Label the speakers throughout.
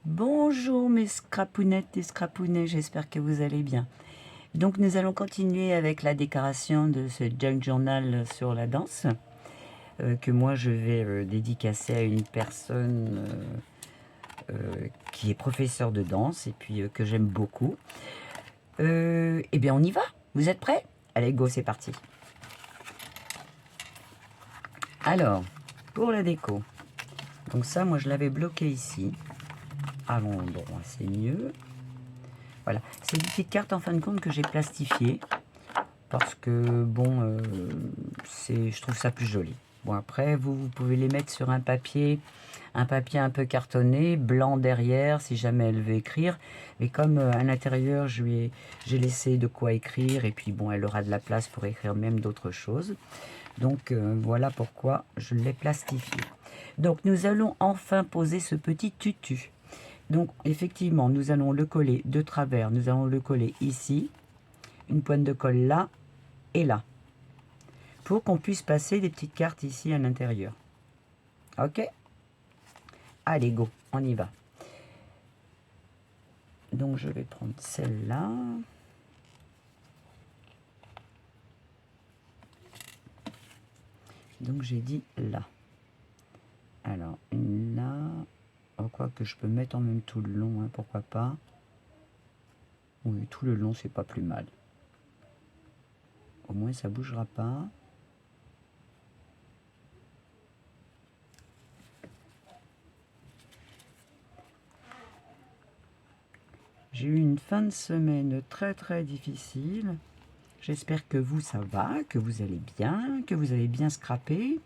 Speaker 1: Bonjour mes scrapounettes et scrapounets, j'espère que vous allez bien. Donc nous allons continuer avec la décoration de ce junk journal sur la danse, que moi je vais dédicacer à une personne qui est professeur de danse et puis que j'aime beaucoup. Eh bien on y va, vous êtes prêts? Allez go, c'est parti. Alors, pour la déco, donc ça moi je l'avais bloqué ici, à l'endroit, c'est mieux. Voilà, c'est des petites cartes en fin de compte que j'ai plastifiées parce que bon, je trouve ça plus joli. Bon après, vous pouvez les mettre sur un papier un peu cartonné, blanc derrière, si jamais elle veut écrire. Mais comme à l'intérieur, j'ai laissé de quoi écrire et puis bon, elle aura de la place pour écrire même d'autres choses. Donc voilà pourquoi je l'ai plastifié. Donc nous allons enfin poser ce petit tutu. Donc effectivement, nous allons le coller de travers, nous allons le coller ici, une pointe de colle là et là, pour qu'on puisse passer des petites cartes ici à l'intérieur. Ok? Allez, go, on y va. Donc je vais prendre celle-là. Donc j'ai dit là. Alors une là. Oh, quoi que je peux mettre en même tout le long, hein, pourquoi pas. Oui, tout le long, c'est pas plus mal. Au moins ça bougera pas. J'ai eu une fin de semaine très difficile. J'espère que vous, ça va, que vous allez bien, que vous avez bien scrappé.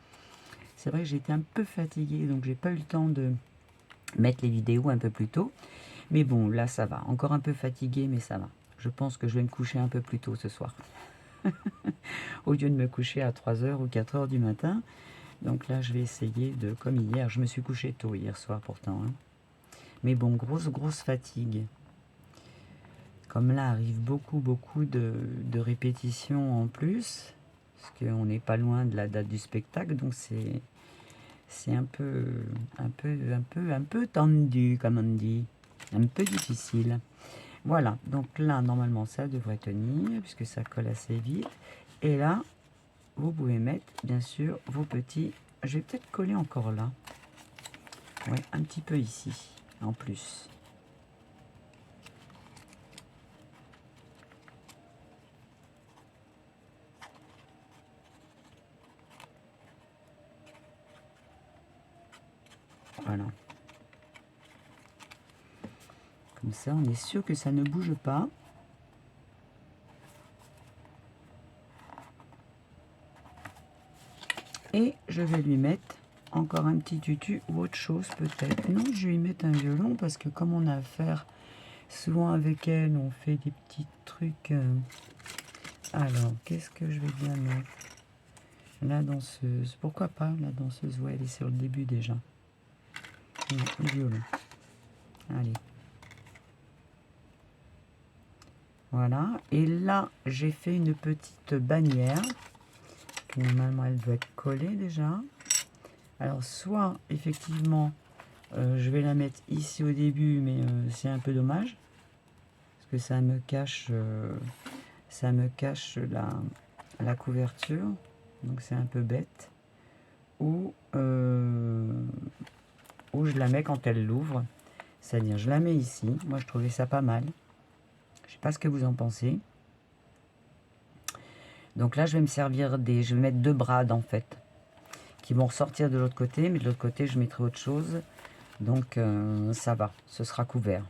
Speaker 1: C'est vrai que j'étais un peu fatiguée, donc j'ai pas eu le temps de mettre les vidéos un peu plus tôt. Mais bon, là, ça va. Encore un peu fatiguée, mais ça va. Je pense que je vais me coucher un peu plus tôt ce soir. Au lieu de me coucher à 3h ou 4h du matin. Donc là, je vais essayer de, comme hier, je me suis couché tôt hier soir pourtant. Hein. Mais bon, grosse fatigue. Comme là arrive beaucoup de répétitions en plus, parce qu'on n'est pas loin de la date du spectacle, donc c'est un peu tendu, comme on dit, un peu difficile. Voilà, donc là normalement ça devrait tenir puisque ça colle assez vite. Et là, vous pouvez mettre bien sûr vos petits. Je vais peut-être coller encore là. Ouais, un petit peu ici en plus. Voilà. Comme ça, on est sûr que ça ne bouge pas. Et je vais lui mettre encore un petit tutu ou autre chose peut-être. Non, je vais lui mettre un violon parce que comme on a affaire souvent avec elle, on fait des petits trucs. Alors, qu'est-ce que je vais bien mettre? La danseuse. Pourquoi pas la danseuse? Ouais, elle est sur le début déjà. Non, le violon. Allez. Voilà. Et là, j'ai fait une petite bannière. Normalement, elle doit être collée déjà. Alors, soit, effectivement, je vais la mettre ici au début, mais c'est un peu dommage. Parce que ça me cache la couverture. Donc, c'est un peu bête. Ou je la mets quand elle l'ouvre. C'est-à-dire, je la mets ici. Moi, je trouvais ça pas mal. Je sais pas ce que vous en pensez. Donc là, je vais me servir je vais mettre deux brades en fait, qui vont ressortir de l'autre côté, mais de l'autre côté, je mettrai autre chose. Donc ça va, ce sera couvert.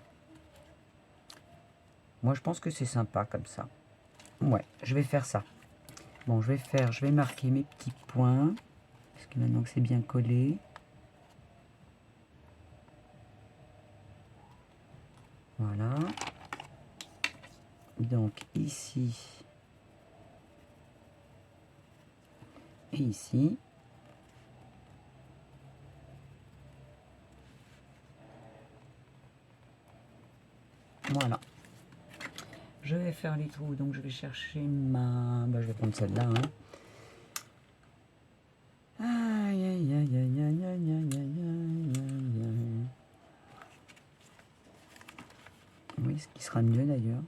Speaker 1: Moi, je pense que c'est sympa comme ça. Ouais, je vais faire ça. Bon, je vais marquer mes petits points, parce que maintenant que c'est bien collé. Voilà. Donc ici et ici. Voilà. Je vais faire les trous, donc je vais chercher ma... je vais prendre celle-là. Hein. Aïe, aïe, aïe, aïe, aïe, aïe, aïe, aïe, aïe, aïe. ce qui sera mieux d'ailleurs.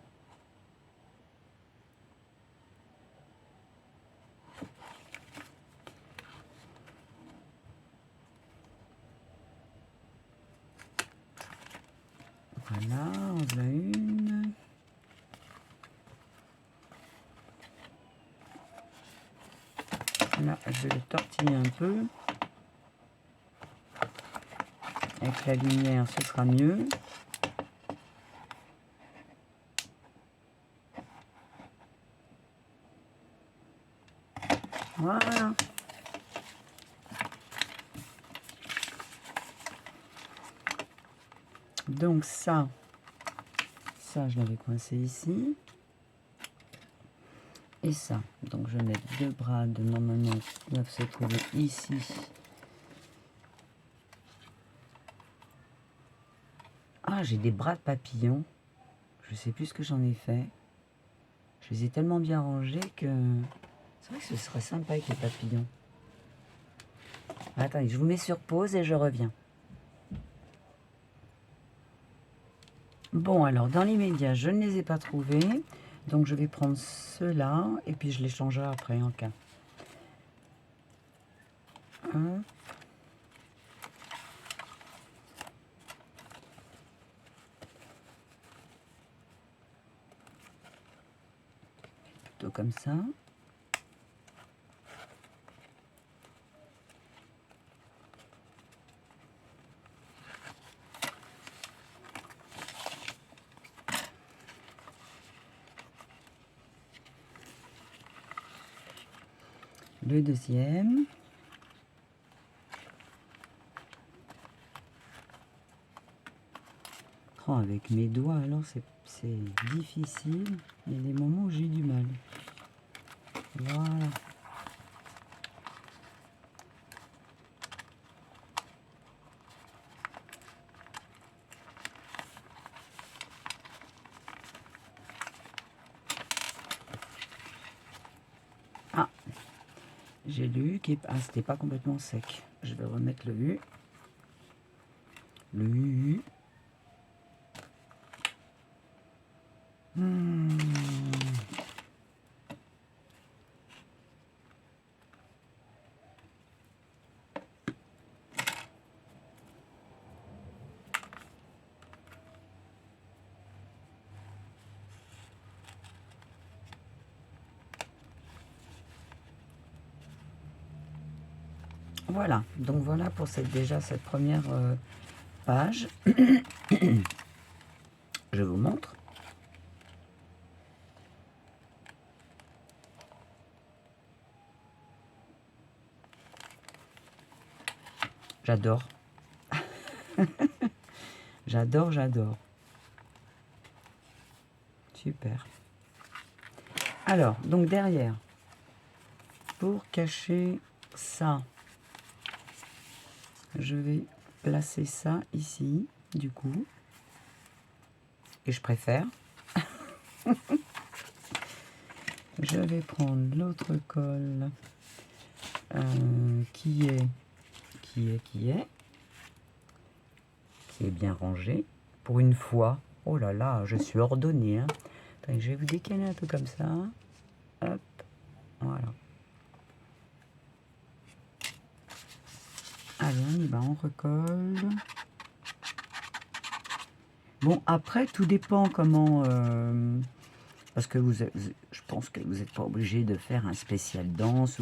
Speaker 1: Voilà, en voilà une. Là, je vais le tortiller un peu. Avec la lumière, ce sera mieux. Voilà. Donc ça je l'avais coincé ici. Et ça, donc je vais mettre deux brades, normalement qui doivent se trouver ici. Ah, j'ai des bras de papillons. Je sais plus ce que j'en ai fait. Je les ai tellement bien rangés que... C'est vrai que ce serait sympa avec les papillons. Attendez, je vous mets sur pause et je reviens. Bon, alors, dans l'immédiat, je ne les ai pas trouvés. Donc, je vais prendre ceux-là et puis je les changerai après en cas. Hop. Plutôt comme ça. Le deuxième. Oh, avec mes doigts, alors c'est difficile. Il y a des moments où j'ai du mal. Voilà. Ah, j'ai le U qui est... Ah, c'était pas complètement sec. Je vais remettre le U. Le U. Voilà, donc voilà pour déjà cette première page. Je vous montre. J'adore. J'adore, j'adore. Super. Alors, donc derrière, pour cacher ça, je vais placer ça ici, du coup. Et je préfère. Je vais prendre l'autre colle qui est bien rangé. Pour une fois. Oh là là, je suis ordonnée. Hein. Attendez, je vais vous décaler un peu comme ça. Hop, voilà. Allez, on y va, on recolle. Bon, après, tout dépend comment... parce que je pense que vous n'êtes pas obligé de faire un spécial danse.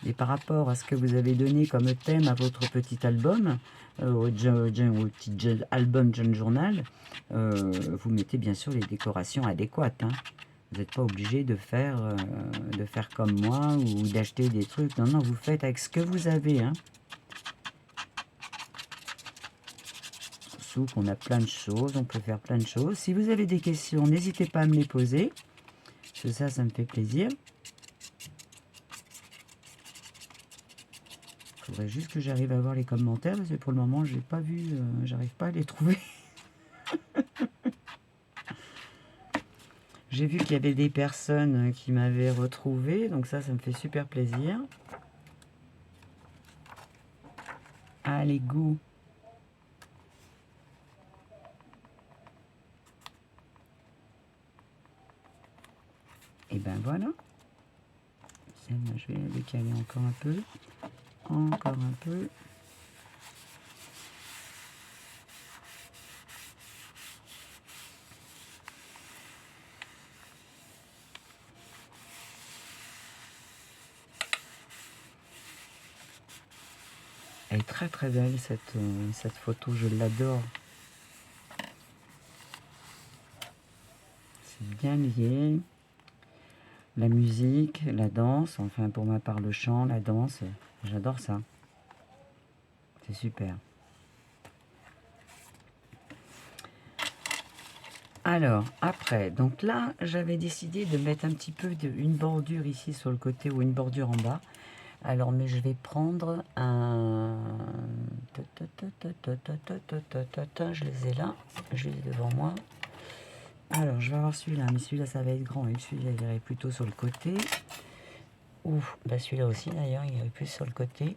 Speaker 1: Mais par rapport à ce que vous avez donné comme thème à votre petit album, au petit album Jeune Journal, vous mettez bien sûr les décorations adéquates. Hein. Vous n'êtes pas obligé de faire comme moi ou d'acheter des trucs. Non, non, vous faites avec ce que vous avez. Hein. On a plein de choses, on peut faire plein de choses. Si vous avez des questions, n'hésitez pas à me les poser. Parce que ça me fait plaisir. Il faudrait juste que j'arrive à voir les commentaires, parce que pour le moment, j'ai pas vu, j'arrive pas à les trouver. J'ai vu qu'il y avait des personnes qui m'avaient retrouvé, donc ça me fait super plaisir. Allez, go! Et ben voilà. Celle-là, je vais la décaler encore un peu. Encore un peu. Elle est très très belle cette photo, je l'adore. C'est bien lié. La musique, la danse, enfin pour ma part le chant, la danse, j'adore ça. C'est super. Alors, après, donc là, j'avais décidé de mettre un petit peu une bordure ici sur le côté ou une bordure en bas. Alors, mais je vais prendre un... Je les ai là, je les ai devant moi. Alors, je vais avoir celui-là, mais celui-là, ça va être grand. Et celui-là, il irait plutôt sur le côté. Ou, bah celui-là aussi, d'ailleurs, il irait plus sur le côté.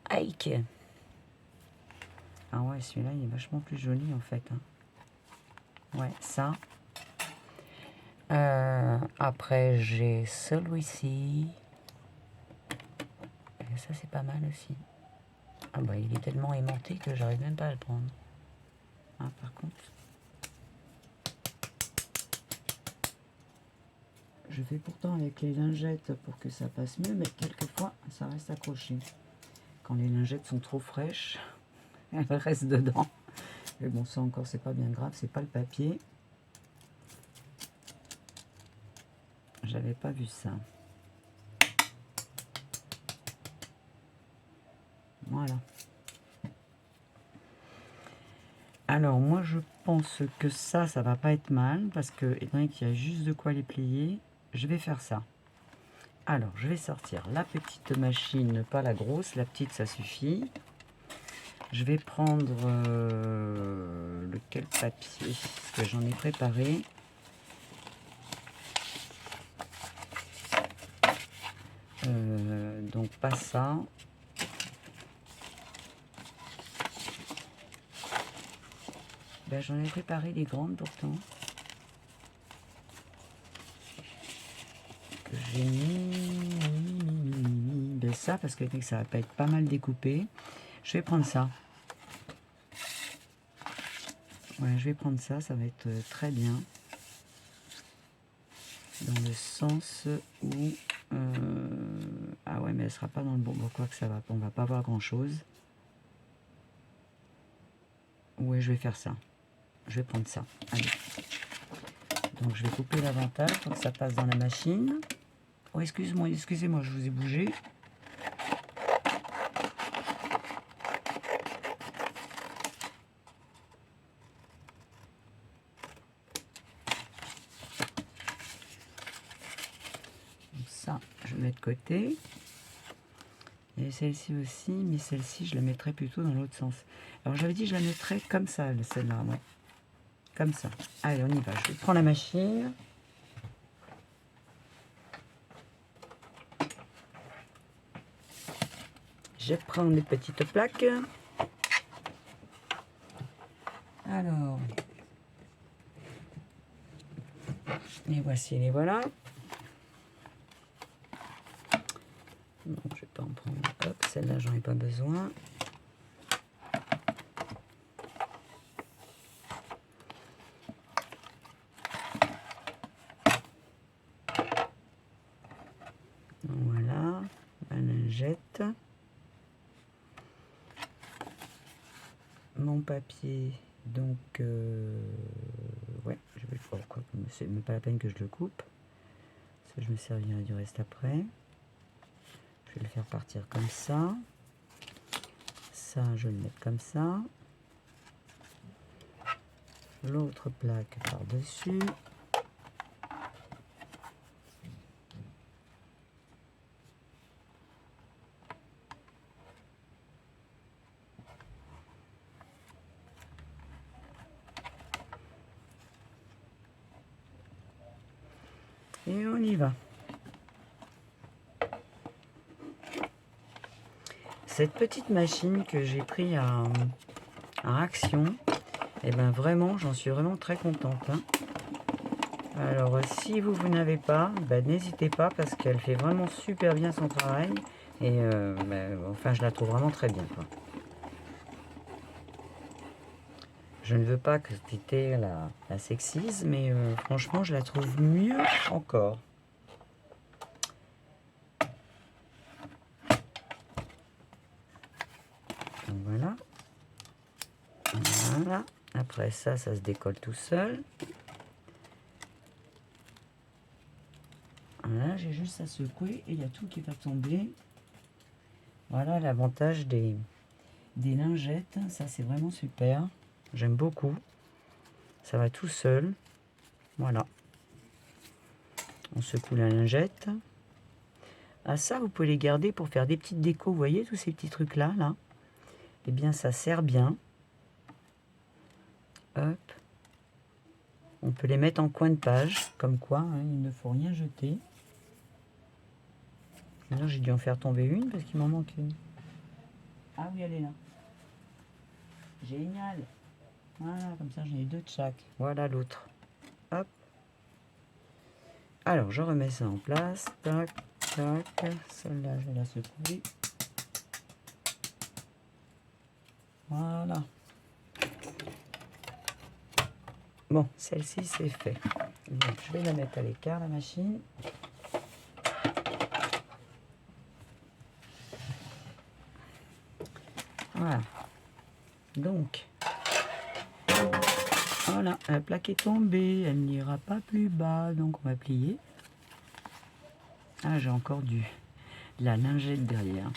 Speaker 1: Aïe! Ah ouais, celui-là, il est vachement plus joli, en fait. Hein. Ouais, ça. Après, j'ai celui-ci. Et ça, c'est pas mal aussi. Ah bah, il est tellement aimanté que j'arrive même pas à le prendre. Ah, par contre... Je fais pourtant avec les lingettes pour que ça passe mieux, mais quelquefois, ça reste accroché. Quand les lingettes sont trop fraîches, elles restent dedans. Mais bon, ça encore, c'est pas bien grave, c'est pas le papier. J'avais pas vu ça. Voilà. Alors, moi, je pense que ça va pas être mal, parce que, étant donné qu'il y a juste de quoi les plier, je vais faire ça. Alors, je vais sortir la petite machine, pas la grosse, la petite, ça suffit. Je vais prendre lequel papier, parce que j'en ai préparé. Donc, pas ça. Ben, j'en ai préparé des grandes pourtant. Que j'ai mis ben, ça, parce que ça va pas être pas mal découpé. Je vais prendre ça. Ouais, je vais prendre ça, ça va être très bien. Dans le sens où... ah ouais, mais elle sera pas dans le bon... Bon, quoi que ça va, on va pas voir grand-chose. Ouais, je vais faire ça. Je vais prendre ça. Allez. Donc, je vais couper l'avantage pour que ça passe dans la machine. Oh, excusez-moi, je vous ai bougé. Donc ça, je mets de côté. Et celle-ci aussi, mais celle-ci, je la mettrai plutôt dans l'autre sens. Alors, j'avais dit que je la mettrais comme ça, celle-là, ouais. Comme ça. Allez, on y va. Je vais prendre la machine. Je prends mes petites plaques. Alors, les voici, les voilà. Donc, je vais pas en prendre. Hop, celle-là, j'en ai pas besoin. Voilà, ma lingette. Mon papier, donc, ouais, je vais le faire. C'est même pas la peine que je le coupe. Ça, je me servirai du reste après. Je vais le faire partir comme ça. Ça, je vais le mettre comme ça. L'autre plaque par-dessus. Et on y va. Cette petite machine que j'ai pris à Action, et ben vraiment, j'en suis vraiment très contente. Hein. Alors, si vous n'avez pas, n'hésitez pas parce qu'elle fait vraiment super bien son travail. Et enfin, je la trouve vraiment très bien, quoi. Je ne veux pas que c'était la sexise, mais franchement, je la trouve mieux encore. Donc voilà. Voilà. Après ça, ça se décolle tout seul. Voilà, j'ai juste à secouer et il y a tout qui va tomber. Voilà l'avantage des lingettes. Ça, c'est vraiment super. J'aime beaucoup. Ça va tout seul. Voilà. On secoue la lingette. Ah ça, vous pouvez les garder pour faire des petites décos. Vous voyez tous ces petits trucs-là, là? Eh bien, ça sert bien. Hop. On peut les mettre en coin de page, comme quoi, hein, il ne faut rien jeter. Maintenant, j'ai dû en faire tomber une parce qu'il m'en manque une. Ah oui, elle est là. Génial. Voilà, comme ça, j'en ai deux de chaque. Voilà l'autre. Hop. Alors, je remets ça en place. Tac, tac. Celle-là, je vais la secouer. Voilà. Bon, celle-ci, c'est fait. Donc, je vais la mettre à l'écart, la machine. Voilà. Donc, voilà, la plaque est tombée. Elle n'ira pas plus bas. Donc, on va plier. Ah, j'ai encore de la lingette derrière.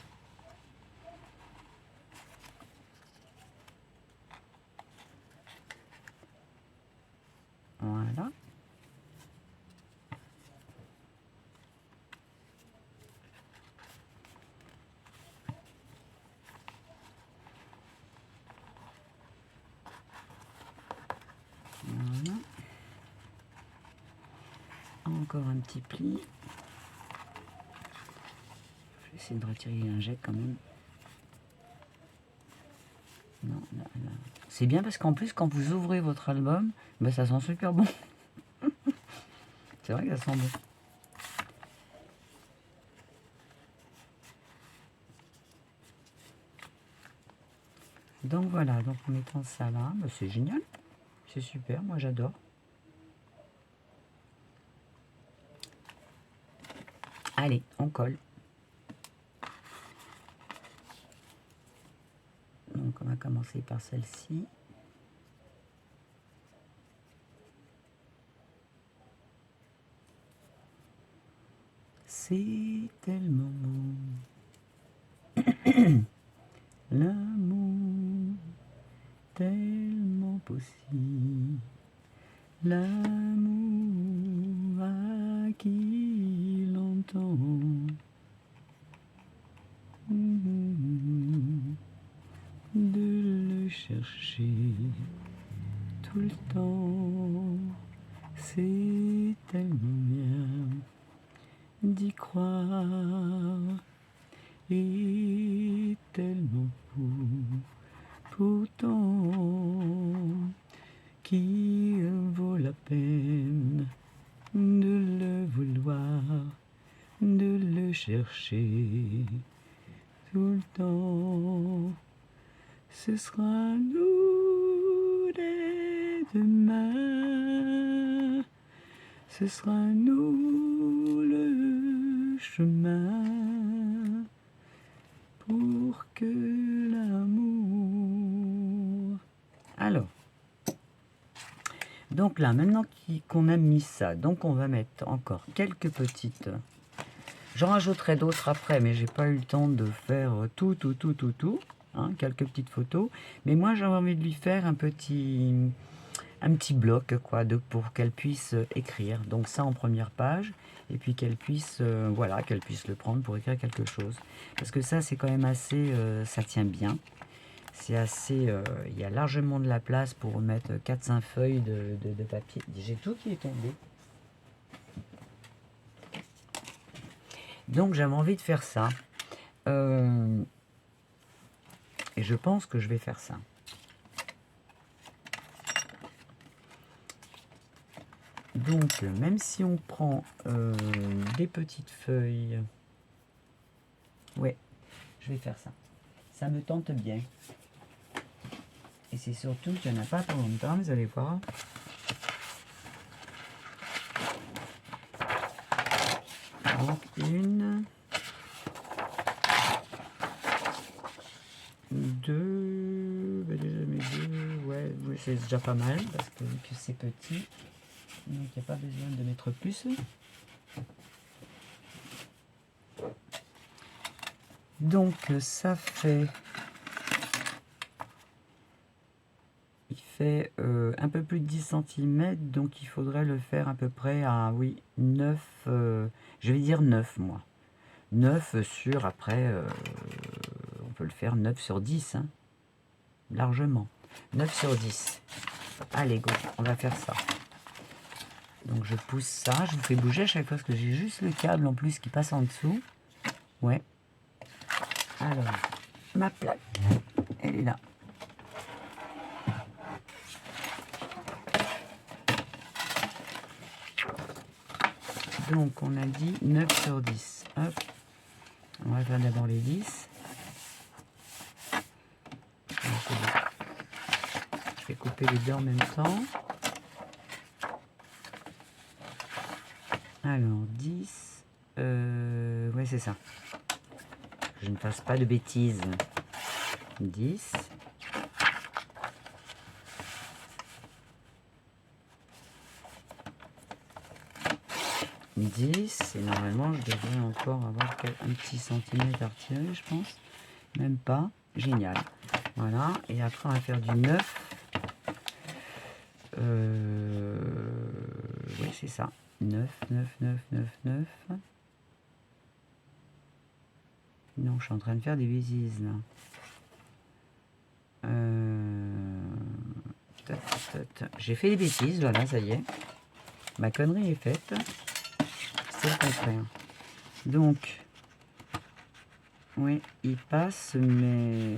Speaker 1: Voilà. Voilà. Encore un petit pli. Je vais essayer de retirer les lingettes quand même. Non, là, là. C'est bien parce qu'en plus, quand vous ouvrez votre album, ça sent super bon. C'est vrai que ça sent bon. Donc voilà, donc en mettant ça là, c'est génial. C'est super, moi j'adore. Allez, on colle. Donc on va commencer par celle-ci. C'est tellement beau. L'amour, tellement possible. L'amour à qui l'entend. De le chercher tout le temps, c'est tellement bien d'y croire et tellement beau pourtant qui vaut la peine de le vouloir, de le chercher tout le temps. Ce sera nous dès demain, ce sera nous le chemin pour que l'amour... Alors, donc là, maintenant qu'on a mis ça, donc on va mettre encore quelques petites... J'en rajouterai d'autres après, mais j'ai pas eu le temps de faire tout. Hein, quelques petites photos. Mais moi, j'avais envie de lui faire un petit bloc, quoi, pour qu'elle puisse écrire. Donc ça en première page. Et puis qu'elle puisse, voilà, qu'elle puisse le prendre pour écrire quelque chose. Parce que ça, c'est quand même assez... ça tient bien. C'est assez... il y a largement de la place pour mettre 4-5 feuilles de papier. J'ai tout qui est tombé. Donc j'avais envie de faire ça. Et je pense que je vais faire ça. Donc, même si on prend des petites feuilles, ouais, je vais faire ça. Ça me tente bien. Et c'est surtout qu'il n'y en a pas pour longtemps, vous allez voir. Donc, une, deux, ben déjà mes deux, ouais, c'est déjà pas mal, parce que vu que c'est petit, donc il n'y a pas besoin de mettre plus. Donc ça fait, il fait un peu plus de 10 cm, donc il faudrait le faire à peu près à, oui, 9, je vais dire 9 moi. 9 sur, après, on peut le faire 9 sur 10, hein, largement. 9 sur 10. Allez, go, on va faire ça. Donc je pousse ça, je vous fais bouger à chaque fois parce que j'ai juste le câble en plus qui passe en dessous. Ouais. Alors, ma plaque, elle est là. Donc on a dit 9 sur 10. Hop. On va faire d'abord les 10. Je vais couper les deux en même temps. Alors 10. Ouais, c'est ça. Que je ne fasse pas de bêtises. 10. Et normalement je devrais encore avoir un petit centimètre à retirer, je pense. Même pas. Génial. Voilà. Et après on va faire du 9. Oui, c'est ça. 9, 9, 9, 9, 9. Non, je suis en train de faire des bêtises là. J'ai fait des bêtises, voilà, ça y est. Ma connerie est faite. C'est le contraire. Donc, oui, il passe, mais...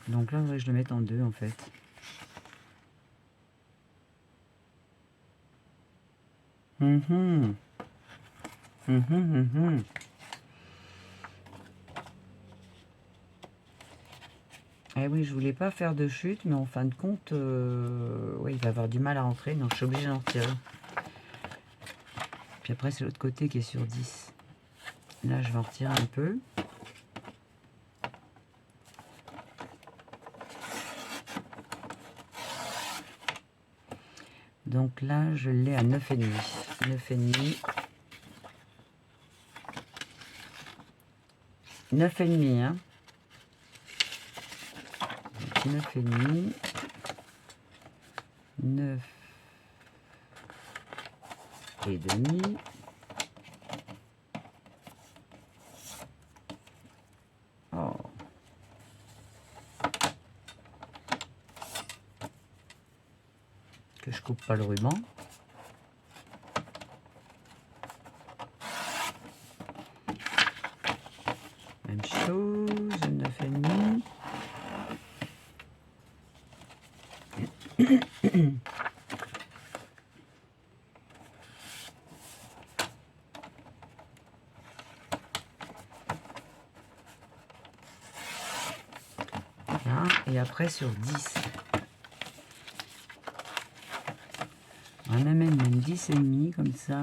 Speaker 1: Donc là, il faudrait que je le mette en deux, en fait. Eh oui, je voulais pas faire de chute, mais en fin de compte, ouais, il va avoir du mal à rentrer, donc je suis obligée d'en retirer. Puis après, c'est l'autre côté qui est sur 10. Là, je vais en retirer un peu. Donc là, je l'ai à 9,5. 9,5. 9,5, hein. 9,5. 9 et demi. Oh. Que je coupe pas le ruban. Même chose, 9,5. Voilà. Et après sur 10. On amène même 10 et demi comme ça.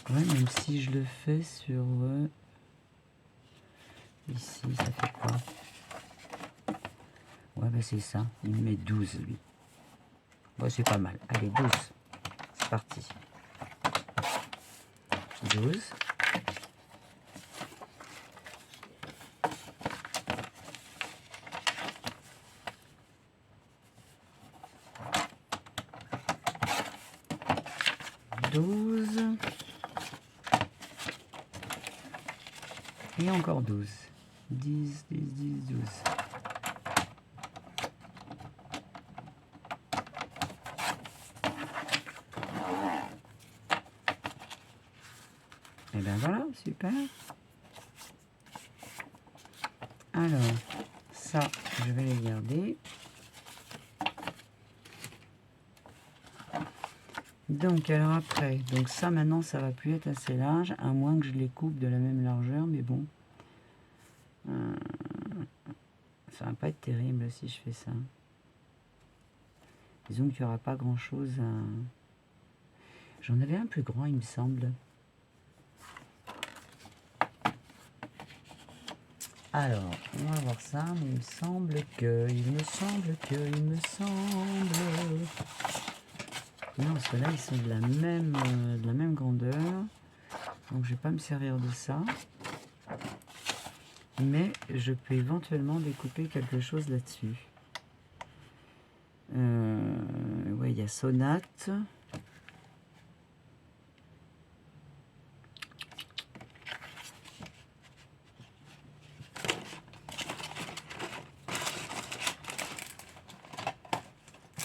Speaker 1: Ouais, même si je le fais sur ici, ça fait quoi? Ouais, bah c'est ça. Il me met 12 lui. Ouais, c'est pas mal. Allez, 12. C'est parti. 12. Et encore 12. 10, 10, 10, 12. Et ben voilà, super. Alors, ça, je vais les garder. Donc, alors après, donc ça maintenant, ça va plus être assez large, à moins que je les coupe de la même largeur, mais bon. Ça va pas être terrible si je fais ça. Disons qu'il n'y aura pas grand chose à... J'en avais un plus grand, il me semble. Alors, on va voir ça, mais il me semble que... Non, ceux-là, ils sont de la même grandeur. Donc, je vais pas me servir de ça. Mais je peux éventuellement découper quelque chose là-dessus. Ouais, il y a Sonate.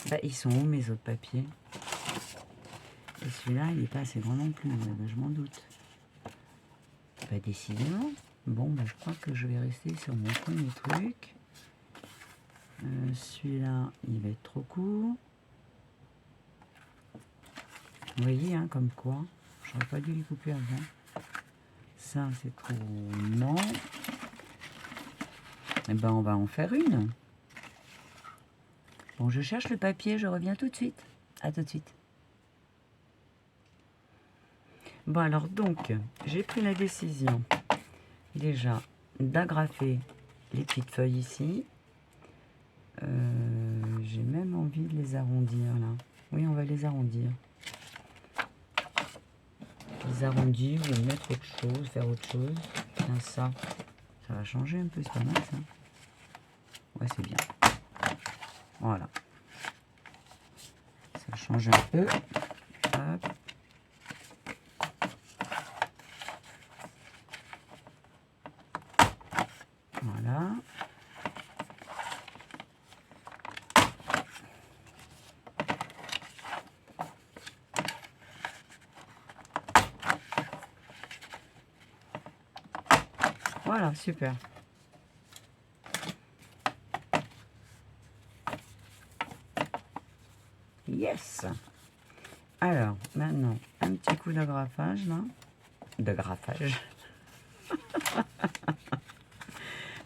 Speaker 1: Bah, ils sont où mes autres papiers? Et celui-là, il n'est pas assez grand non plus, bah, je m'en doute. Bah, décidément. Bon, bah, je crois que je vais rester sur mon premier truc. Celui-là, il va être trop court. Vous voyez, hein, comme quoi, j'aurais pas dû les couper avant. Ça, c'est trop... Non. Et ben, on va en faire une. Bon, je cherche le papier, je reviens tout de suite. À tout de suite. Bon, alors, donc, j'ai pris la décision, déjà, d'agrafer les petites feuilles ici. J'ai même envie de les arrondir, là. Oui, on va les arrondir. Les arrondir ou mettre autre chose, faire autre chose. Tiens, ça va changer un peu, c'est pas mal, ça. Ouais, c'est bien. Voilà. Ça change un peu. Hop. Voilà. Voilà, super. Yes. Alors, maintenant, un petit coup d'agrafage, là. D'agrafage.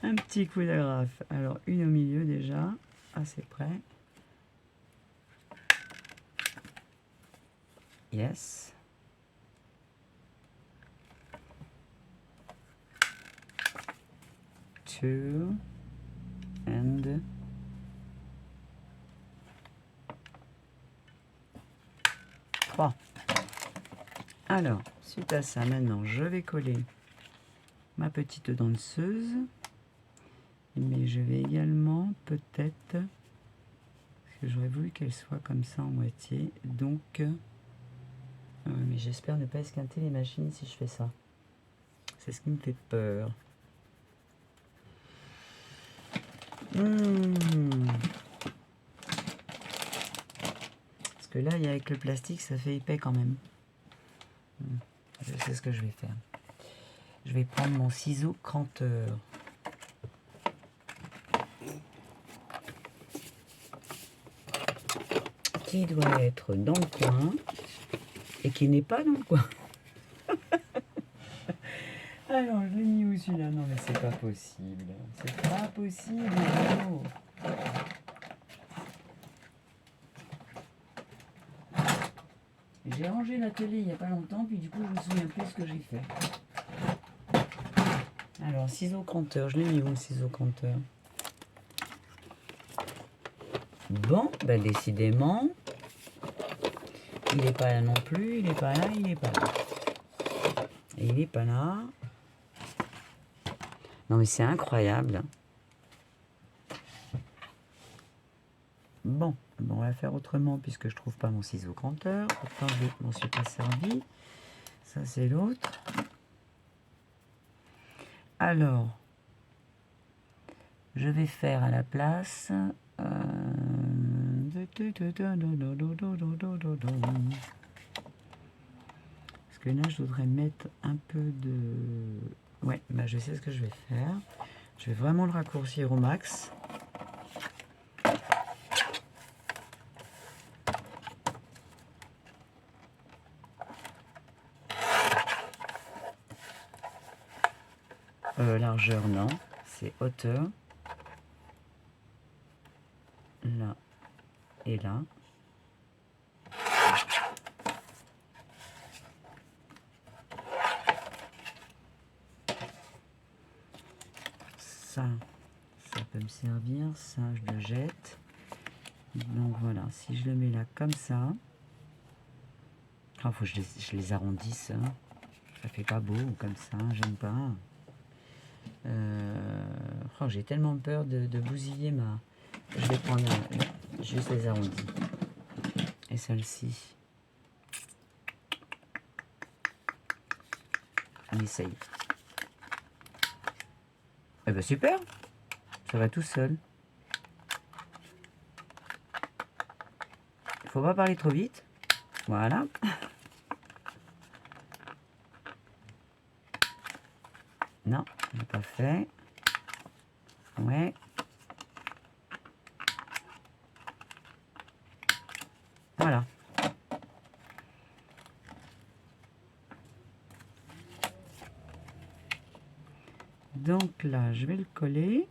Speaker 1: Un petit coup d'agrafe. Alors, une au milieu déjà. Ah, c'est prêt. Yes. Two. And... 3. Alors, suite à ça, maintenant, je vais coller ma petite danseuse. Mais je vais également, peut-être, parce que j'aurais voulu qu'elle soit comme ça en moitié. Donc, mais j'espère ne pas esquinter les machines si je fais ça. C'est ce qui me fait peur. Parce que là, avec le plastique, ça fait épais quand même. Je sais ce que je vais faire. Je vais prendre mon ciseau cranteur. Qui doit être dans le coin et qui n'est pas dans le coin. Alors, je l'ai mis où celui-là? Non, mais c'est pas possible. C'est pas possible. Oh. J'ai rangé l'atelier il n'y a pas longtemps, puis du coup, je me souviens plus ce que j'ai fait. Alors, ciseau cranteur. Je l'ai mis où le ciseau cranteur? Bon, ben décidément, il n'est pas là non plus, il n'est pas là, il n'est pas là. Et il n'est pas là. Non mais c'est incroyable. Bon, on va faire autrement puisque je trouve pas mon ciseau cranteur. Pourtant je m'en suis pas servi. Ça c'est l'autre. Alors, je vais faire à la place... Parce que là, je voudrais mettre un peu de... Ouais, bah je sais ce que je vais faire. Je vais vraiment le raccourcir au max. Largeur, non. C'est hauteur. Là et là. Ça peut me servir. Ça, je le jette. Donc voilà, si je le mets là comme ça. Ah, faut que je les arrondisse. Hein. Ça fait pas beau comme ça, j'aime pas. Oh, j'ai tellement peur de bousiller ma... Je vais prendre juste les arrondis. Et celle-ci. On essaye. Eh ben super, ça va tout seul. Il faut pas parler trop vite. Voilà. Non, on n'a pas fait. Ouais. Voilà. Donc là, je vais le coller.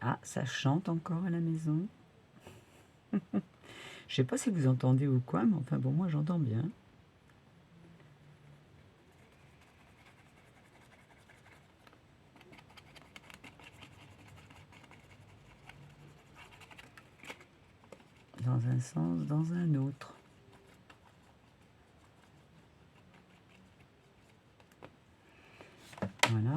Speaker 1: Ah, ça chante encore à la maison. Je sais pas si vous entendez ou quoi, mais enfin bon, moi j'entends bien. Dans un sens, dans un autre. Voilà.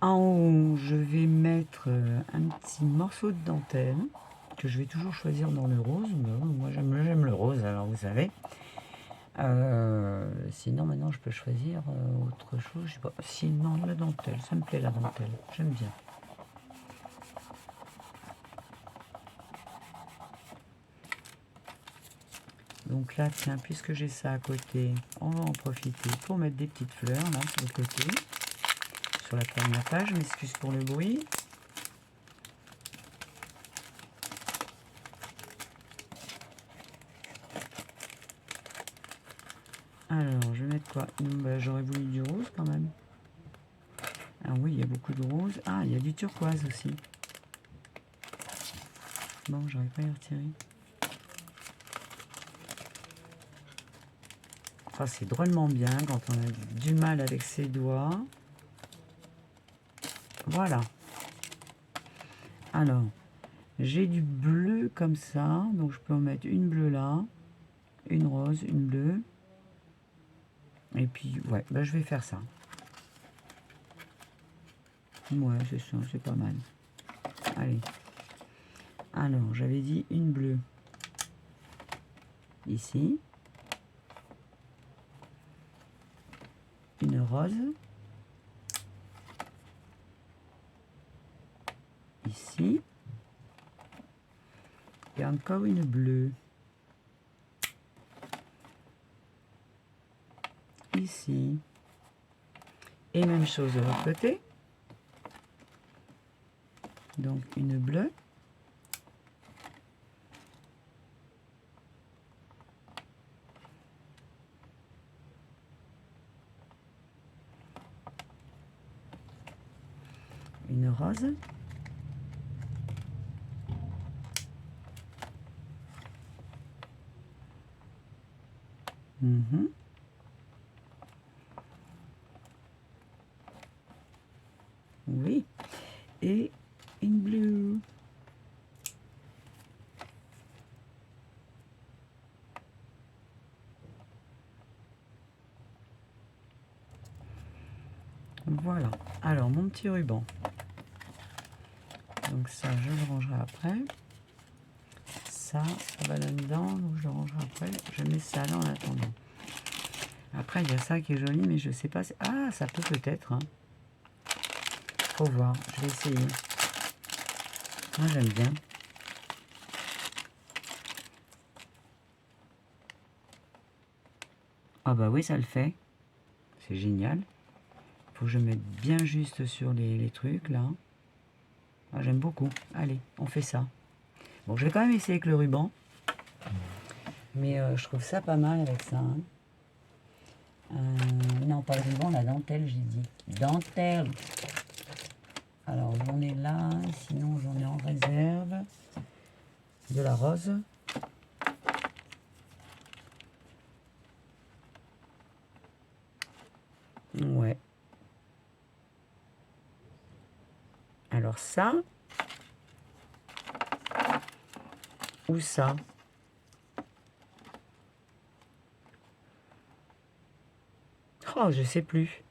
Speaker 1: En haut, je vais mettre un petit morceau de dentelle que je vais toujours choisir dans le rose. Moi, j'aime le rose, alors vous savez. Sinon, maintenant, je peux choisir autre chose. Je sais pas. Sinon, la dentelle, ça me plaît la dentelle. J'aime bien. Donc là, tiens, puisque j'ai ça à côté, on va en profiter pour mettre des petites fleurs là sur le côté. Sur la première page, je m'excuse pour le bruit. Alors, je vais mettre quoi? Bah, j'aurais voulu du rose quand même. Ah oui, il y a beaucoup de rose. Ah, il y a du turquoise aussi. Bon, j'aurais pas à y retirer. Ah, c'est drôlement bien quand on a du mal avec ses doigts. Voilà. Alors, j'ai du bleu comme ça. Donc, je peux en mettre une bleue là. Une rose, une bleue. Et puis, ouais, bah, je vais faire ça. Ouais, c'est ça, c'est pas mal. Allez. Alors, j'avais dit une bleue. Ici. Une rose. Ici. Et encore une bleue. Ici. Et même chose de l'autre côté. Donc une bleue. Une rose. Oui. Et une bleue. Voilà. Alors, mon petit ruban. Donc ça, je le rangerai après. Ça va là-dedans, donc je le rangerai après. Je mets ça là en attendant. Après, il y a ça qui est joli, mais je sais pas. Ah, ça peut peut-être. Hein. Faut voir, je vais essayer. Moi, j'aime bien. Ah bah oui, ça le fait. C'est génial. Faut que je mette bien juste sur les trucs, là. Ah, j'aime beaucoup. Allez, on fait ça. Bon, je vais quand même essayer avec le ruban. Mais je trouve ça pas mal avec ça. Hein. Non, pas le ruban, la dentelle, j'ai dit. Dentelle. Alors, j'en ai là. Sinon, j'en ai en réserve. De la rose. Ouais. Alors ça. Ou ça. Oh, je sais plus.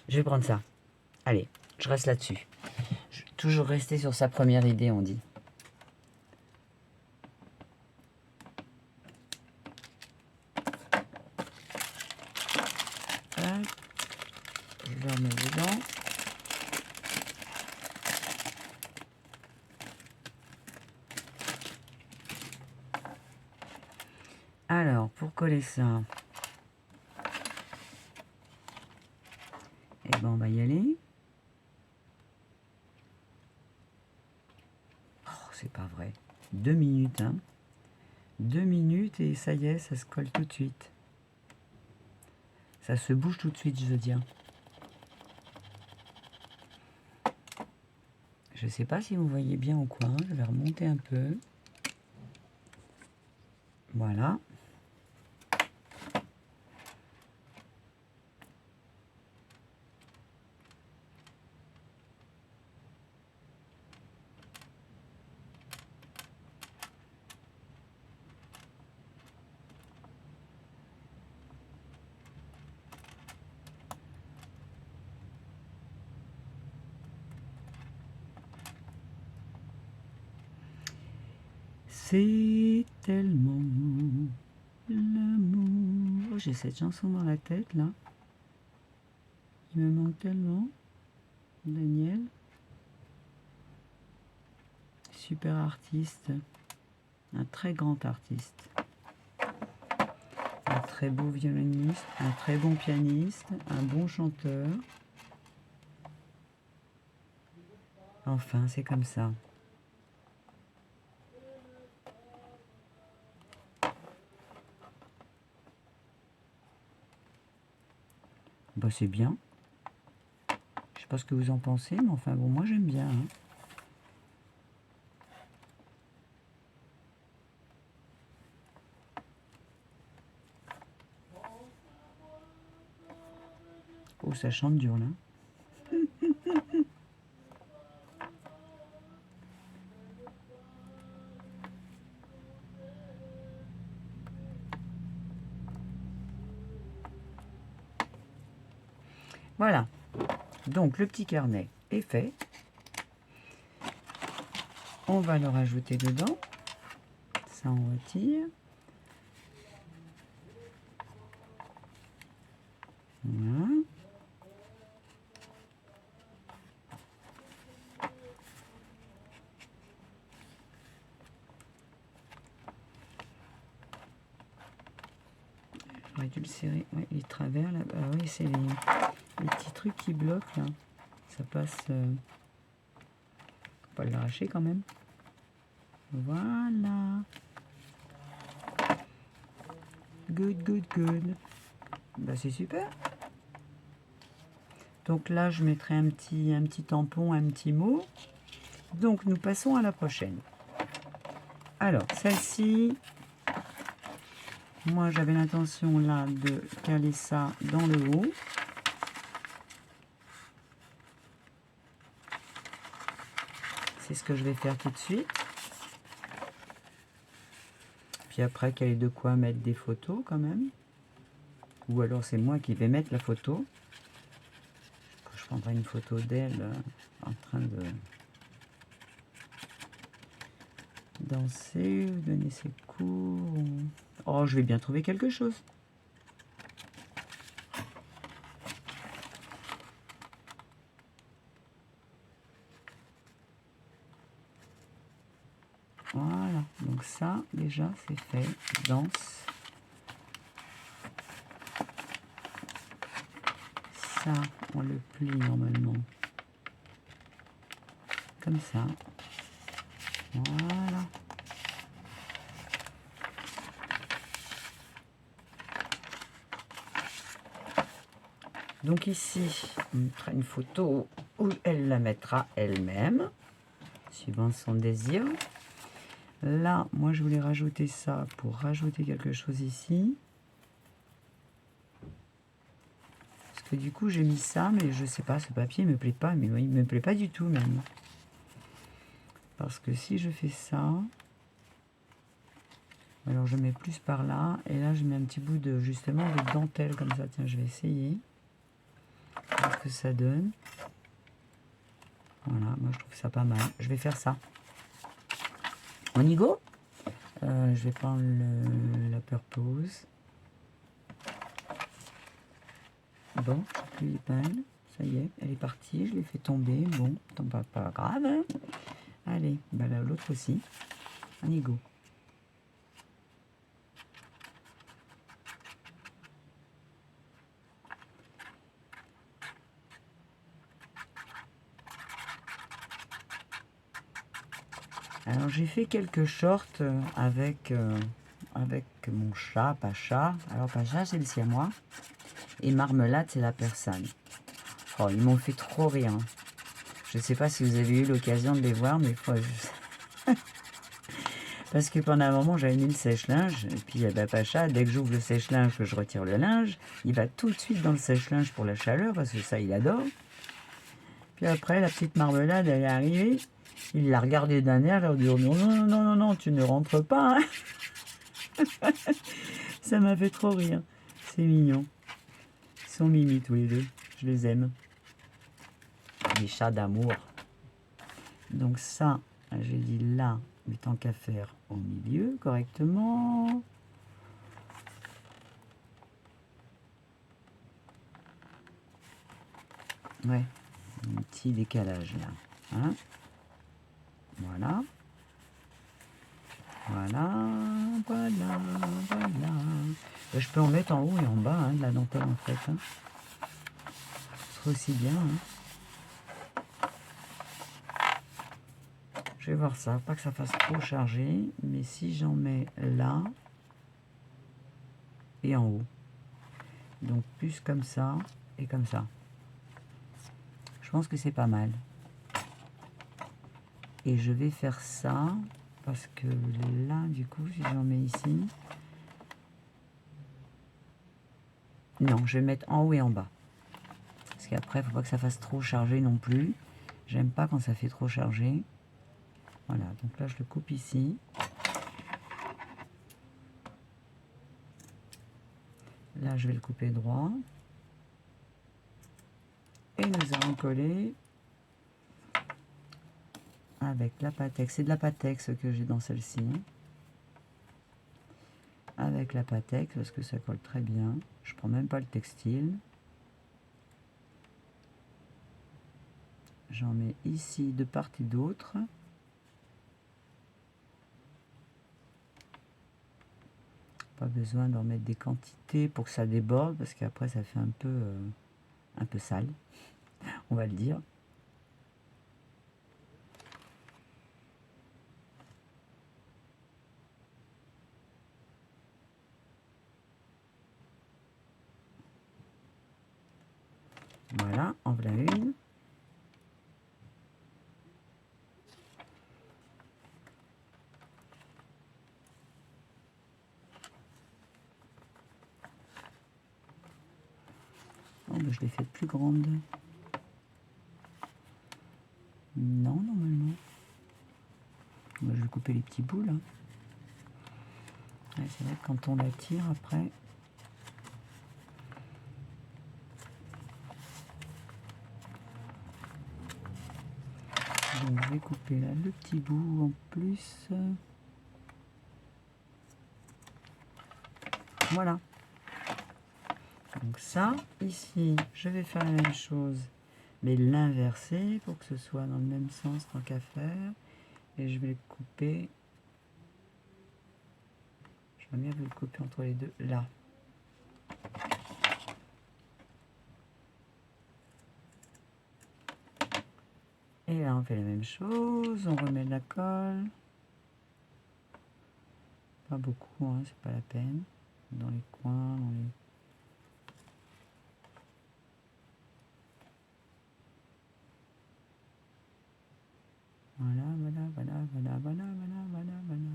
Speaker 1: Je vais prendre ça. Allez, je reste là-dessus. Toujours rester sur sa première idée, on dit. Hop. Je le remets dedans. Alors, pour coller ça, eh ben, on va y aller. Oh, c'est pas vrai. 2 minutes, hein. 2 minutes et ça y est, ça se colle tout de suite. Ça se bouge tout de suite, je veux dire. Je sais pas si vous voyez bien ou quoi. Je vais remonter un peu. Voilà. C'est tellement l'amour. Oh, j'ai cette chanson dans la tête là. Il me manque tellement. Daniel. Super artiste. Un très grand artiste. Un très beau violoniste. Un très bon pianiste. Un bon chanteur. Enfin, c'est comme ça. Bah, c'est bien. Je sais pas ce que vous en pensez, mais enfin bon, moi j'aime bien. Hein. Oh, ça chante dur là. Voilà. Donc le petit carnet est fait. On va le rajouter dedans. Ça on retire. Voilà. J'aurais dû le serrer. Ouais, les travers là. Ah oui, c'est les petits trucs qui bloquent là. Ça passe. Faut pas l'arracher quand même. Voilà. Good, good, good. Bah, c'est super. Donc là, je mettrai un petit tampon, un petit mot. Donc, nous passons à la prochaine. Alors, celle-ci, moi, j'avais l'intention là de caler ça dans le haut. C'est ce que je vais faire tout de suite. Puis après, qu'il y ait de quoi mettre des photos quand même. Ou alors, c'est moi qui vais mettre la photo. Je prendrai une photo d'elle en train de danser, ou donner ses cours. Oh, je vais bien trouver quelque chose. Voilà, donc ça, déjà, c'est fait. Danse. Ça, on le plie normalement. Comme ça. Voilà. Donc ici, on mettra une photo où elle la mettra elle-même, suivant son désir. Là, moi, je voulais rajouter ça pour rajouter quelque chose ici. Parce que du coup, j'ai mis ça, mais je sais pas, ce papier me plaît pas, mais il me plaît pas du tout même. Parce que si je fais ça, alors je mets plus par là, et là, je mets un petit bout de, justement, de dentelle comme ça. Tiens, je vais essayer. Voir ce que ça donne. Voilà, moi, je trouve ça pas mal. Je vais faire ça. On y go? Je vais prendre la purpose. Bon, je plus l'épingle. Ça y est, elle est partie. Je l'ai fait tomber. Bon, pas grave. Hein. Allez, bah là, l'autre aussi. On y go. Alors, j'ai fait quelques shorts avec mon chat, Pacha. Alors, Pacha, c'est le siamois. Et Marmelade, c'est la persane. Oh, ils m'ont fait trop rire. Je ne sais pas si vous avez eu l'occasion de les voir, mais parce que pendant un moment, j'avais mis le sèche-linge. Et puis, bah, Pacha, dès que j'ouvre le sèche-linge, que je retire le linge, il va tout de suite dans le sèche-linge pour la chaleur, parce que ça, il adore. Puis après, la petite Marmelade, elle est arrivée. Il l'a regardé d'un air, elle a dit, oh, non, non, non, non, non, tu ne rentres pas. Hein. Ça m'a fait trop rire. C'est mignon. Ils sont mimi tous les deux. Je les aime. Les chats d'amour. Donc ça, j'ai dit là, mais tant qu'à faire au milieu correctement. Ouais, un petit décalage là. Hein, voilà. Voilà, voilà, voilà. Je peux en mettre en haut et en bas, hein, de la dentelle en fait. Hein. C'est aussi bien. Hein. Je vais voir ça, pas que ça fasse trop chargé, mais si j'en mets là et en haut. Donc plus comme ça et comme ça. Je pense que c'est pas mal. Et je vais faire ça parce que là, du coup, si j'en mets ici... Non, je vais mettre en haut et en bas. Parce qu'après, il ne faut pas que ça fasse trop chargé non plus. J'aime pas quand ça fait trop chargé. Voilà, donc là, je le coupe ici. Là, je vais le couper droit. Et nous allons coller avec la Pattex. C'est de la Pattex que j'ai dans celle-ci. Avec la Pattex, parce que ça colle très bien. Je prends même pas le textile. J'en mets ici de part et d'autre. Pas besoin d'en mettre des quantités pour que ça déborde, parce qu'après ça fait un peu sale, on va le dire. Voilà, en voilà une. Oh, ben je l'ai fait plus grande. Non, normalement. Ben, je vais couper les petits bouts là. Ouais, c'est vrai que quand on la tire après. Donc je vais couper là le petit bout en plus. Voilà. Donc ça, ici, je vais faire la même chose, mais l'inverser pour que ce soit dans le même sens tant qu'à faire. Et je vais le couper J'aurais bien vu le couper entre les deux, là. Et là, on fait la même chose, on remet de la colle. Pas beaucoup, hein, c'est pas la peine. Dans les coins, dans les... Voilà, voilà, voilà, voilà, voilà, voilà, voilà, voilà.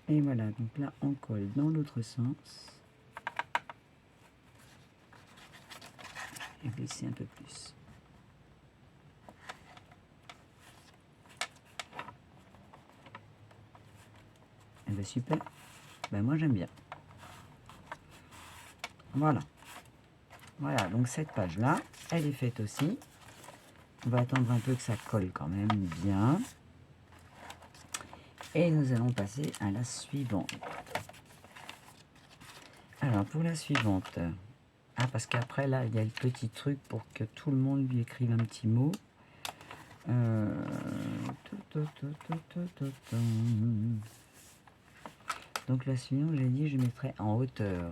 Speaker 1: Et voilà, donc là on colle dans l'autre sens. Et baisser un peu plus. Et bien super, ben moi j'aime bien. Voilà. Voilà, donc cette page là, elle est faite aussi. On va attendre un peu que ça colle quand même bien. Et nous allons passer à la suivante. Alors pour la suivante, parce qu'après là il y a le petit truc pour que tout le monde lui écrive un petit mot. Donc la suivante, j'ai dit je mettrai en hauteur.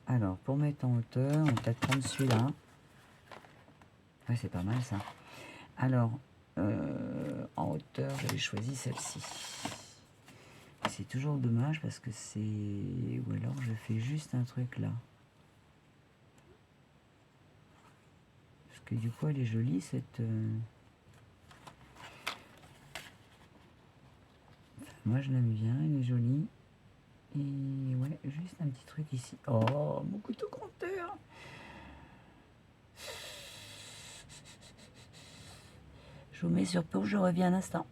Speaker 1: Alors pour mettre en hauteur, on va peut-être prendre celui-là. Ouais, c'est pas mal ça. Alors en hauteur, j'avais choisi celle-ci. C'est toujours dommage parce que c'est... Ou alors je fais juste un truc là. Parce que du coup elle est jolie cette... Moi je l'aime bien, elle est jolie. Et ouais, juste un petit truc ici. Oh, mon couteau compteur! Je vous mets sur pause, je reviens un instant.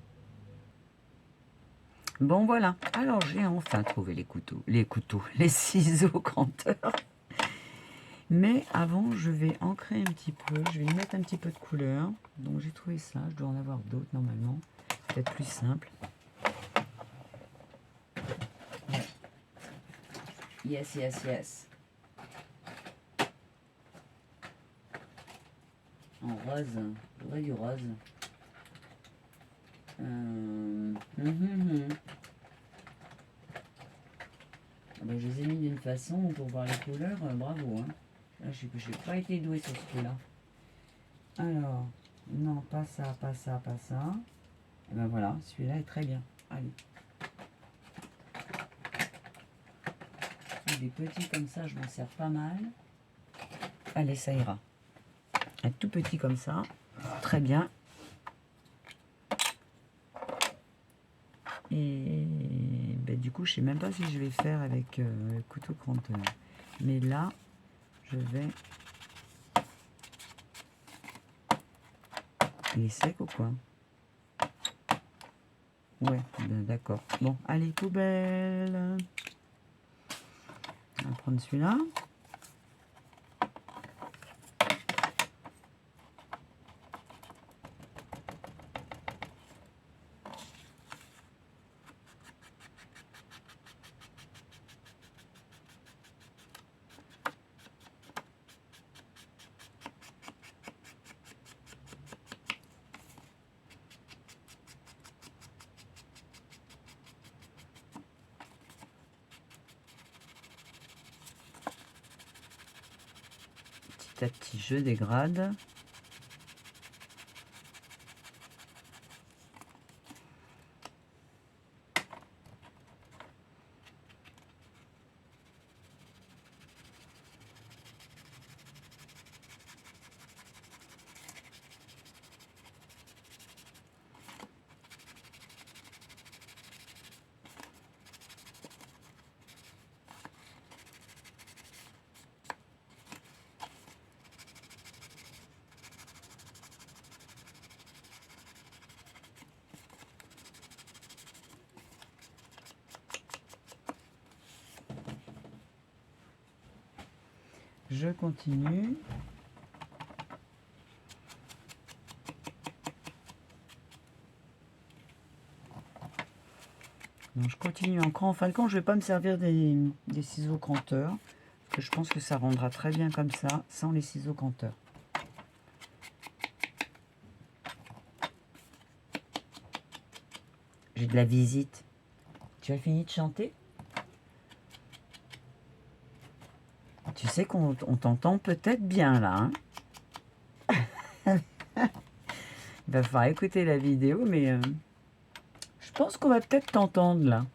Speaker 1: Bon voilà, alors j'ai enfin trouvé les couteaux, les ciseaux cranteurs. Mais avant, je vais ancrer un petit peu, je vais y mettre un petit peu de couleur. Donc j'ai trouvé ça, je dois en avoir d'autres normalement. Peut-être plus simple. Yes, yes, yes. En rose, je voudrais du rose. Ben, je les ai mis d'une façon pour voir les couleurs, bravo. Hein. Là, je n'ai pas été douée sur ce coup-là. Alors, non, pas ça, pas ça, pas ça. Et ben voilà, celui-là est très bien. Allez. Des petits comme ça, je m'en sers pas mal. Allez, ça ira. Un tout petit comme ça, très bien. Et ben, du coup, je sais même pas si je vais faire avec le couteau cranteur. Mais là, je vais... Il est sec ou quoi? Ouais, ben, d'accord. Bon, allez, poubelle. On va prendre celui-là. Petit à petit, je dégrade. je continue. Donc, je continue encore. En fin de compte, je ne vais pas me servir des ciseaux cranteurs. Parce que je pense que ça rendra très bien comme ça, sans les ciseaux cranteurs. J'ai de la visite. Tu as fini de chanter? Tu sais qu'on t'entend peut-être bien là. Hein. Il va falloir écouter la vidéo, mais je pense qu'on va peut-être t'entendre là.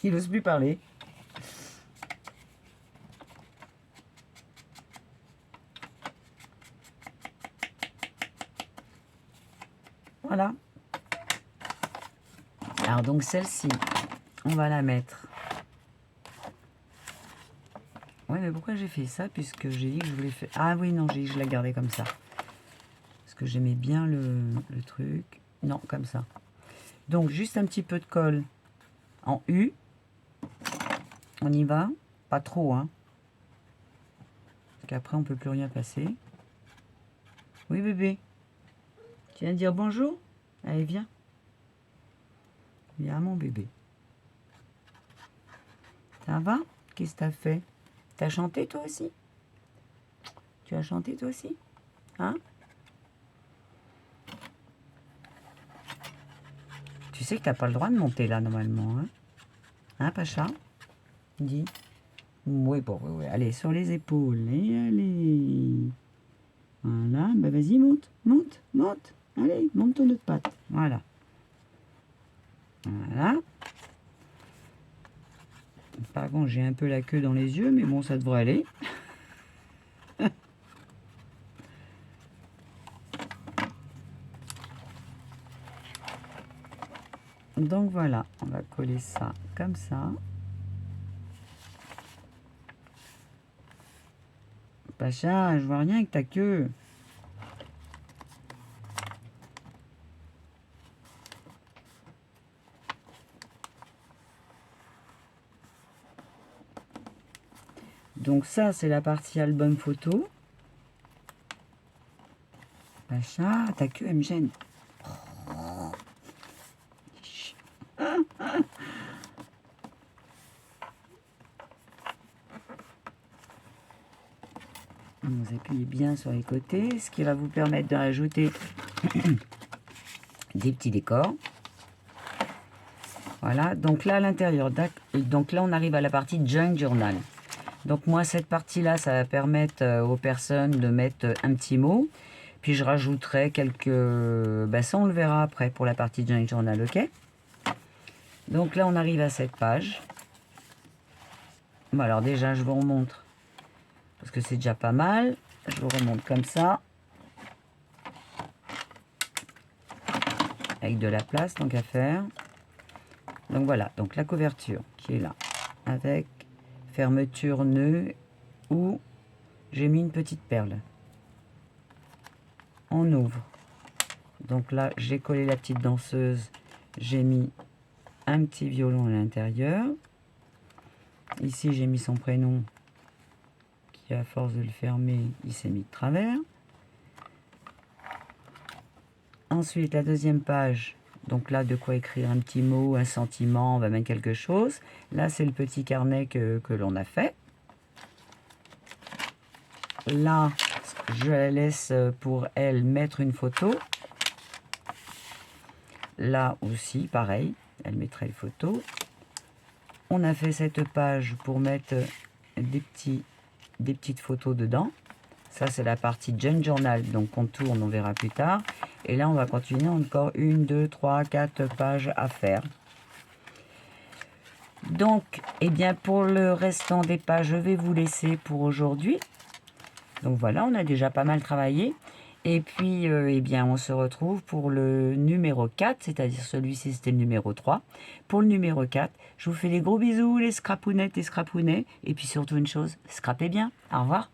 Speaker 1: Il n'ose plus parler. Voilà. Alors donc celle-ci, on va la mettre. Ouais, mais pourquoi j'ai fait ça? Puisque j'ai dit que je voulais faire... Ah oui, non, j'ai dit que je la gardais comme ça. Parce que j'aimais bien le truc. Non, comme ça. Donc, juste un petit peu de colle en U. On y va. Pas trop, hein. Parce qu'après, on ne peut plus rien passer. Oui, bébé. Tu viens de dire bonjour? Allez, viens. Viens, mon bébé. Ça va? Qu'est-ce que t'as fait? T'as chanté, toi aussi? Tu as chanté, toi aussi? Hein? Tu sais que t'as pas le droit de monter là, normalement, hein? Hein, Pacha? Dis. Oui, bon, oui, oui. Allez, sur les épaules. Et allez. Voilà. Bah, vas-y, monte, monte, monte. Allez, monte ton autre patte. Voilà. Voilà. Par contre, j'ai un peu la queue dans les yeux, mais bon, ça devrait aller. Donc voilà, on va coller ça comme ça. Pacha, je vois rien avec ta queue. Donc ça, c'est la partie album photo. Pacha, ta queue, elle me gêne. Vous appuyez bien sur les côtés, ce qui va vous permettre de rajouter des petits décors. Voilà, donc là à l'intérieur, donc là on arrive à la partie Junk Journal. Donc moi cette partie-là, ça va permettre aux personnes de mettre un petit mot. Puis je rajouterai quelques... Ben ça on le verra après pour la partie Junk Journal, ok? Donc là on arrive à cette page. Bon alors déjà je vous remontre. Parce que c'est déjà pas mal. Je vous remonte comme ça. Avec de la place, donc à faire. Donc voilà, donc la couverture qui est là. Avec fermeture nœud où j'ai mis une petite perle. On ouvre. Donc là, j'ai collé la petite danseuse. J'ai mis un petit violon à l'intérieur. Ici, j'ai mis son prénom. Qui, à force de le fermer, il s'est mis de travers. Ensuite, la deuxième page. Donc là, de quoi écrire un petit mot, un sentiment, on va mettre quelque chose. Là, c'est le petit carnet que l'on a fait. Là, je la laisse pour elle mettre une photo. Là aussi, pareil, elle mettrait une photo. On a fait cette page pour mettre des petites photos dedans. Ça, c'est la partie Junk Journal, donc on tourne, on verra plus tard. Et là, on va continuer encore 1, 2, 3, 4 pages à faire. Donc, eh bien, pour le restant des pages, je vais vous laisser pour aujourd'hui. Donc voilà, on a déjà pas mal travaillé. Et puis, eh bien, on se retrouve pour le numéro 4, c'est-à-dire celui-ci, c'était le numéro 3. Pour le numéro 4, je vous fais des gros bisous, les scrapounettes et scrapounets. Et puis surtout une chose, scrapez bien. Au revoir.